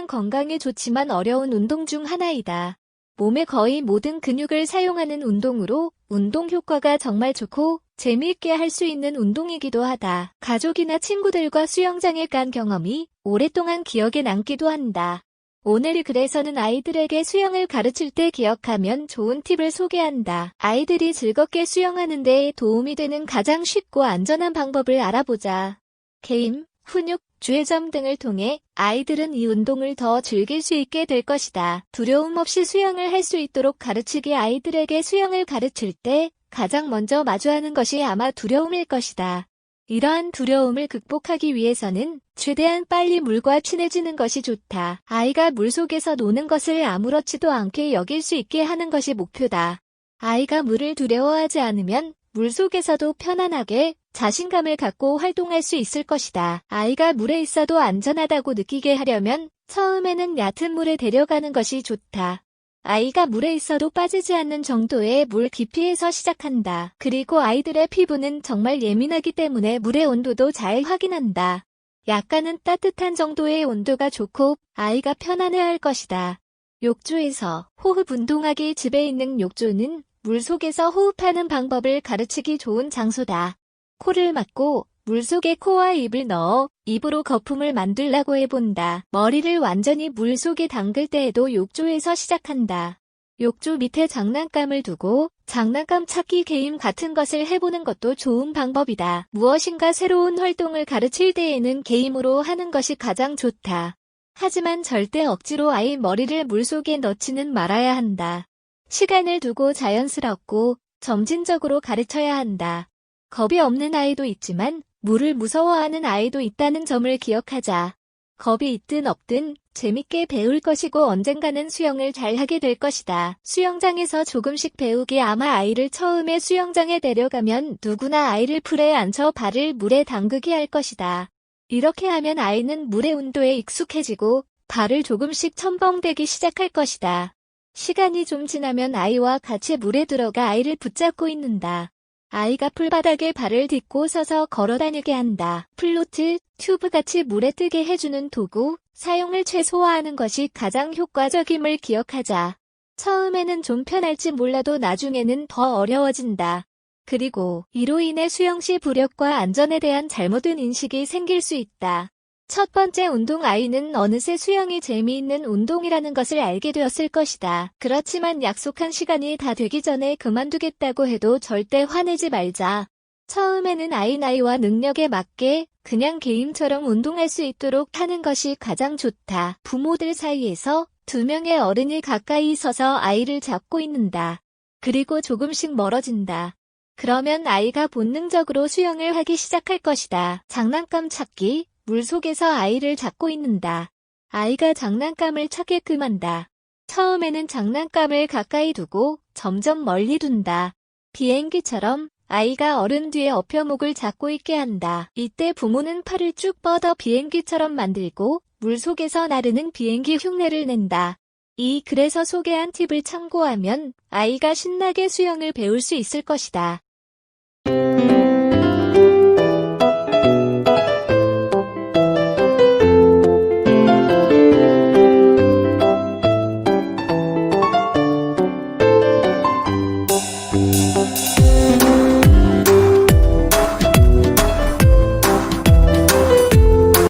건강에 좋지만 어려운 운동 중 하나이다. 몸의 거의 모든 근육을 사용하는 운동으로 운동 효과가 정말 좋고 재미있게 할 수 있는 운동이기도 하다. 가족이나 친구들과 수영장에 간 경험이 오랫동안 기억에 남기도 한다. 오늘 글에서는 아이들에게 수영을 가르칠 때 기억하면 좋은 팁을 소개한다. 아이들이 즐겁게 수영하는 데 도움이 되는 가장 쉽고 안전한 방법을 알아보자. 게임, 훈육, 주의점 등을 통해 아이들은 이 운동을 더 즐길 수 있게 될 것이다. 두려움 없이 수영을 할 수 있도록 가르치기. 아이들에게 수영을 가르칠 때 가장 먼저 마주하는 것이 아마 두려움일 것이다. 이러한 두려움을 극복하기 위해서는 최대한 빨리 물과 친해지는 것이 좋다. 아이가 물속에서 노는 것을 아무렇지도 않게 여길 수 있게 하는 것이 목표다. 아이가 물을 두려워하지 않으면 물속에서도 편안하게 자신감을 갖고 활동할 수 있을 것이다. 아이가 물에 있어도 안전하다고 느끼게 하려면 처음에는 얕은 물에 데려가는 것이 좋다. 아이가 물에 있어도 빠지지 않는 정도의 물 깊이에서 시작한다. 그리고 아이들의 피부는 정말 예민하기 때문에 물의 온도도 잘 확인한다. 약간은 따뜻한 정도의 온도가 좋고 아이가 편안해할 것이다. 욕조에서 호흡 운동하기. 집에 있는 욕조는 물속에서 호흡하는 방법을 가르치기 좋은 장소다. 코를 막고 물속에 코와 입을 넣어 입으로 거품을 만들라고 해본다. 머리를 완전히 물속에 담글 때에도 욕조에서 시작한다. 욕조 밑에 장난감을 두고 장난감 찾기 게임 같은 것을 해보는 것도 좋은 방법이다. 무엇인가 새로운 활동을 가르칠 때에는 게임으로 하는 것이 가장 좋다. 하지만 절대 억지로 아이 머리를 물속에 넣지는 말아야 한다. 시간을 두고 자연스럽고 점진적으로 가르쳐야 한다. 겁이 없는 아이도 있지만 물을 무서워하는 아이도 있다는 점을 기억하자. 겁이 있든 없든 재밌게 배울 것이고 언젠가는 수영을 잘하게 될 것이다. 수영장에서 조금씩 배우기. 아마 아이를 처음에 수영장에 데려가면 누구나 아이를 풀에 앉혀 발을 물에 담그게 할 것이다. 이렇게 하면 아이는 물의 온도에 익숙해지고 발을 조금씩 첨벙대기 시작할 것이다. 시간이 좀 지나면 아이와 같이 물에 들어가 아이를 붙잡고 있는다. 아이가 풀바닥에 발을 딛고 서서 걸어다니게 한다. 플로트, 튜브같이 물에 뜨게 해주는 도구, 사용을 최소화하는 것이 가장 효과적임을 기억하자. 처음에는 좀 편할지 몰라도 나중에는 더 어려워진다. 그리고 이로 인해 수영 시 부력과 안전에 대한 잘못된 인식이 생길 수 있다. 첫 번째 운동. 아이는 어느새 수영이 재미있는 운동이라는 것을 알게 되었을 것이다. 그렇지만 약속한 시간이 다 되기 전에 그만두겠다고 해도 절대 화내지 말자. 처음에는 아이 나이와 능력에 맞게 그냥 게임처럼 운동할 수 있도록 하는 것이 가장 좋다. 부모들 사이에서 두 명의 어른이 가까이 서서 아이를 잡고 있는다. 그리고 조금씩 멀어진다. 그러면 아이가 본능적으로 수영을 하기 시작할 것이다. 장난감 찾기. 물속에서 아이를 잡고 있는다. 아이가 장난감을 찾게끔 한다. 처음에는 장난감을 가까이 두고 점점 멀리 둔다. 비행기처럼 아이가 어른 뒤에 엎여 목을 잡고 있게 한다. 이때 부모는 팔을 쭉 뻗어 비행기처럼 만들고 물속에서 나르는 비행기 흉내를 낸다. 이 글에서 소개한 팁을 참고하면 아이가 신나게 수영을 배울 수 있을 것이다.